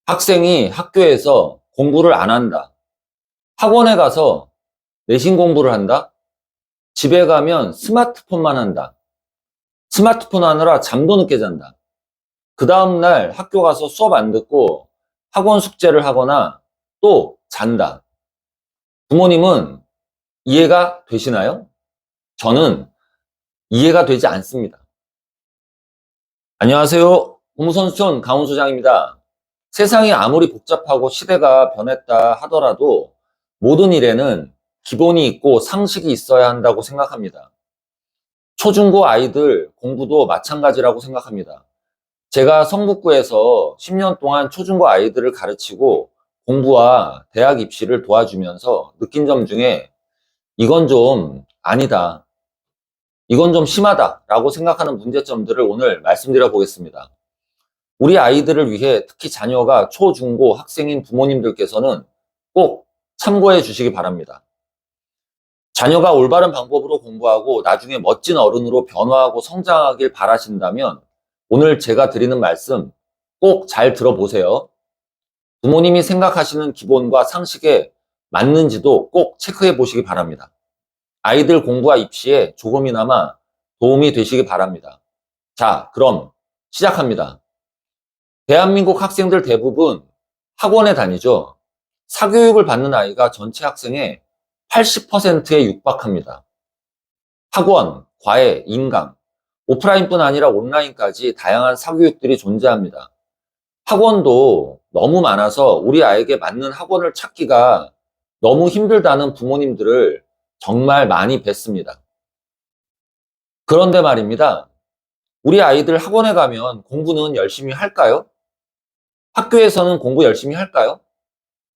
학생이 학교에서 공부를 안 한다. 학원에 가서 내신 공부를 한다. 집에 가면 스마트폰만 한다. 스마트폰 하느라 잠도 늦게 잔다. 그 다음날 학교 가서 수업 안 듣고 학원 숙제를 하거나 또 잔다. 부모님은 이해가 되시나요? 저는 이해가 되지 않습니다. 안녕하세요. 공무선수촌 강훈소장입니다. 세상이 아무리 복잡하고 시대가 변했다 하더라도 모든 일에는 기본이 있고 상식이 있어야 한다고 생각합니다. 초중고 아이들 공부도 마찬가지라고 생각합니다. 제가 성북구에서 10년 동안 초중고 아이들을 가르치고 공부와 대학 입시를 도와주면서 느낀 점 중에 이건 좀 아니다, 이건 좀 심하다라고 생각하는 문제점들을 오늘 말씀드려 보겠습니다. 우리 아이들을 위해 특히 자녀가 초, 중고 학생인 부모님들께서는 꼭 참고해 주시기 바랍니다. 자녀가 올바른 방법으로 공부하고 나중에 멋진 어른으로 변화하고 성장하길 바라신다면 오늘 제가 드리는 말씀 꼭 잘 들어보세요. 부모님이 생각하시는 기본과 상식에 맞는지도 꼭 체크해 보시기 바랍니다. 아이들 공부와 입시에 조금이나마 도움이 되시기 바랍니다. 자, 그럼 시작합니다. 대한민국 학생들 대부분 학원에 다니죠. 사교육을 받는 아이가 전체 학생의 80%에 육박합니다. 학원, 과외, 인강, 오프라인뿐 아니라 온라인까지 다양한 사교육들이 존재합니다. 학원도 너무 많아서 우리 아이에게 맞는 학원을 찾기가 너무 힘들다는 부모님들을 정말 많이 뵀습니다. 그런데 말입니다. 우리 아이들 학원에 가면 공부는 열심히 할까요? 학교에서는 공부 열심히 할까요?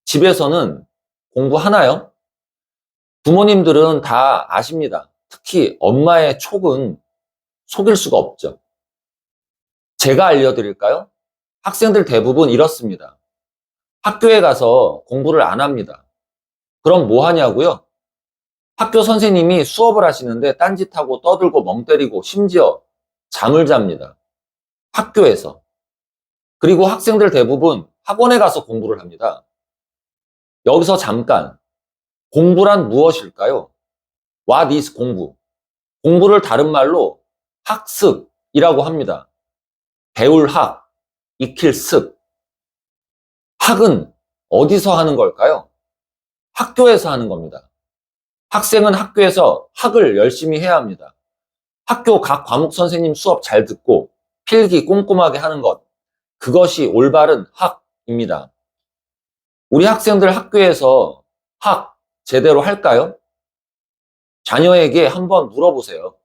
집에서는 공부하나요? 부모님들은 다 아십니다. 특히 엄마의 촉은 속일 수가 없죠. 제가 알려드릴까요? 학생들 대부분 이렇습니다. 학교에 가서 공부를 안 합니다. 그럼 뭐 하냐고요? 학교 선생님이 수업을 하시는데 딴짓하고 떠들고 멍 때리고 심지어 잠을 잡니다. 학교에서. 그리고 학생들 대부분 학원에 가서 공부를 합니다. 여기서 잠깐, 공부란 무엇일까요? What is 공부? 공부를 다른 말로 학습이라고 합니다. 배울 학, 익힐 습. 학은 어디서 하는 걸까요? 학교에서 하는 겁니다. 학생은 학교에서 학을 열심히 해야 합니다. 학교 각 과목 선생님 수업 잘 듣고 필기 꼼꼼하게 하는 것. 그것이 올바른 학입니다. 우리 학생들 학교에서 학 제대로 할까요? 자녀에게 한번 물어보세요.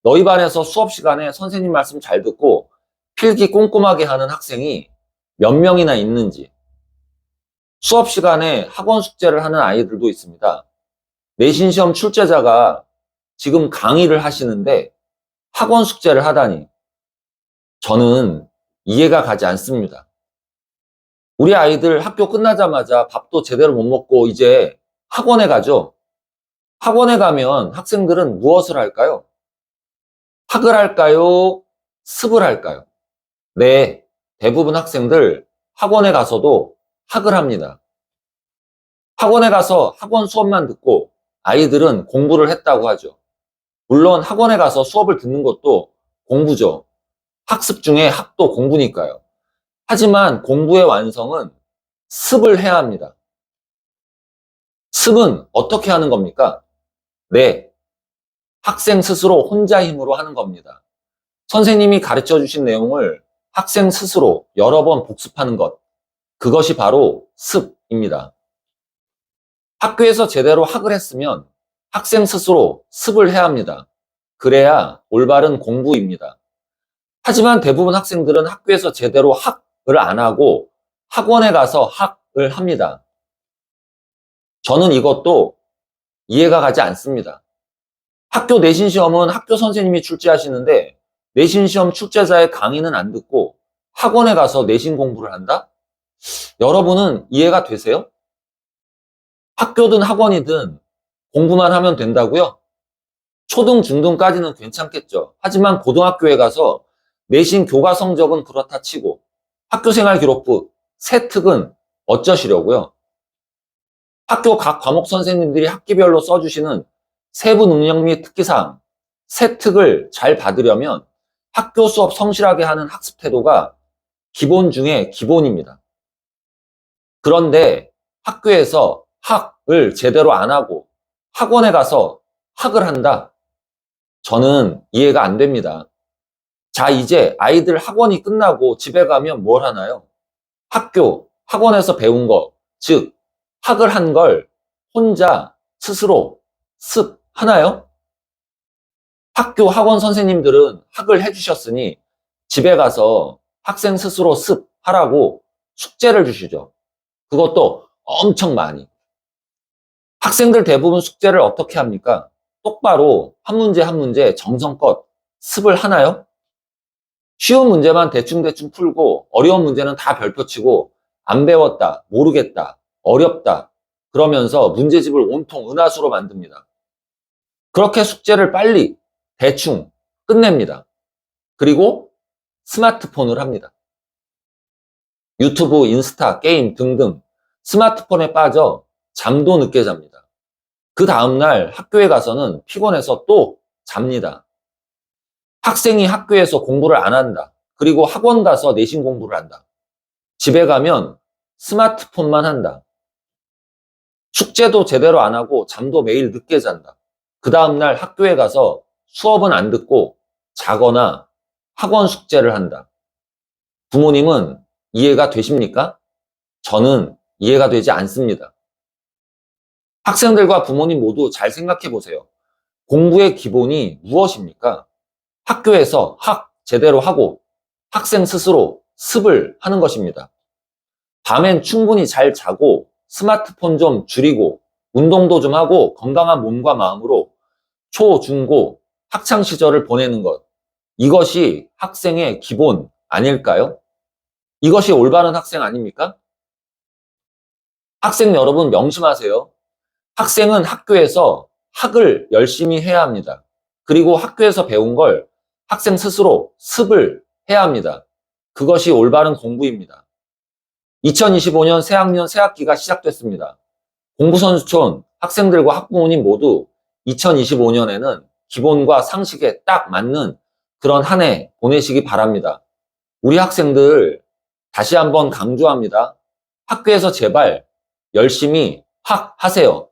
너희 반에서 수업 시간에 선생님 말씀 잘 듣고 필기 꼼꼼하게 하는 학생이 몇 명이나 있는지. 수업 시간에 학원 숙제를 하는 아이들도 있습니다. 내신 시험 출제자가 지금 강의를 하시는데 학원 숙제를 하다니 저는 이해가 가지 않습니다. 우리 아이들 학교 끝나자마자 밥도 제대로 못 먹고 이제 학원에 가죠. 학원에 가면 학생들은 무엇을 할까요? 학을 할까요? 습을 할까요? 네, 대부분 학생들 학원에 가서도 학을 합니다. 학원에 가서 학원 수업만 듣고 아이들은 공부를 했다고 하죠. 물론 학원에 가서 수업을 듣는 것도 공부죠. 학습 중에 학도 공부니까요. 하지만 공부의 완성은 습을 해야 합니다. 습은 어떻게 하는 겁니까? 네, 학생 스스로 혼자 힘으로 하는 겁니다. 선생님이 가르쳐 주신 내용을 학생 스스로 여러 번 복습하는 것. 그것이 바로 습입니다. 학교에서 제대로 학을 했으면 학생 스스로 습을 해야 합니다. 그래야 올바른 공부입니다. 하지만 대부분 학생들은 학교에서 제대로 학을 안 하고 학원에 가서 학을 합니다. 저는 이것도 이해가 가지 않습니다. 학교 내신 시험은 학교 선생님이 출제하시는데 내신 시험 출제자의 강의는 안 듣고 학원에 가서 내신 공부를 한다? 여러분은 이해가 되세요? 학교든 학원이든 공부만 하면 된다고요? 초등, 중등까지는 괜찮겠죠. 하지만 고등학교에 가서 내신 교과 성적은 그렇다 치고 학교생활 기록부 새 특은 어쩌시려고요? 학교 각 과목 선생님들이 학기별로 써주시는 세부 능력 및 특기사항, 새 특을 잘 받으려면 학교 수업 성실하게 하는 학습 태도가 기본 중에 기본입니다. 그런데 학교에서 학을 제대로 안 하고 학원에 가서 학을 한다? 저는 이해가 안 됩니다. 자, 이제 아이들 학원이 끝나고 집에 가면 뭘 하나요? 학교, 학원에서 배운 거, 즉 학을 한 걸 혼자 스스로 습하나요? 학교 학원 선생님들은 학을 해주셨으니 집에 가서 학생 스스로 습하라고 숙제를 주시죠. 그것도 엄청 많이. 학생들 대부분 숙제를 어떻게 합니까? 똑바로 한 문제 한 문제 정성껏 습을 하나요? 쉬운 문제만 대충대충 풀고 어려운 문제는 다 별표 치고 안 배웠다, 모르겠다, 어렵다 그러면서 문제집을 온통 은하수로 만듭니다. 그렇게 숙제를 빨리 대충 끝냅니다. 그리고 스마트폰을 합니다. 유튜브, 인스타, 게임 등등 스마트폰에 빠져 잠도 늦게 잡니다. 그 다음날 학교에 가서는 피곤해서 또 잡니다. 학생이 학교에서 공부를 안 한다. 그리고 학원 가서 내신 공부를 한다. 집에 가면 스마트폰만 한다. 숙제도 제대로 안 하고 잠도 매일 늦게 잔다. 그 다음날 학교에 가서 수업은 안 듣고 자거나 학원 숙제를 한다. 부모님은 이해가 되십니까? 저는 이해가 되지 않습니다. 학생들과 부모님 모두 잘 생각해 보세요. 공부의 기본이 무엇입니까? 학교에서 학 제대로 하고 학생 스스로 습을 하는 것입니다. 밤엔 충분히 잘 자고 스마트폰 좀 줄이고 운동도 좀 하고 건강한 몸과 마음으로 초, 중, 고 학창 시절을 보내는 것. 이것이 학생의 기본 아닐까요? 이것이 올바른 학생 아닙니까? 학생 여러분 명심하세요. 학생은 학교에서 학을 열심히 해야 합니다. 그리고 학교에서 배운 걸 학생 스스로 습을 해야 합니다. 그것이 올바른 공부입니다. 2025년 새학년 새학기가 시작됐습니다. 공부선수촌 학생들과 학부모님 모두 2025년에는 기본과 상식에 딱 맞는 그런 한 해 보내시기 바랍니다. 우리 학생들 다시 한번 강조합니다. 학교에서 제발 열심히 학하세요.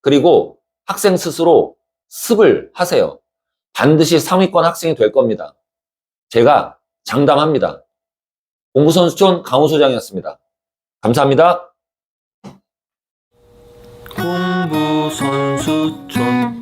그리고 학생 스스로 습을 하세요. 반드시 상위권 학생이 될 겁니다. 제가 장담합니다. 공부선수촌 강호소장이었습니다. 감사합니다. 공부선수촌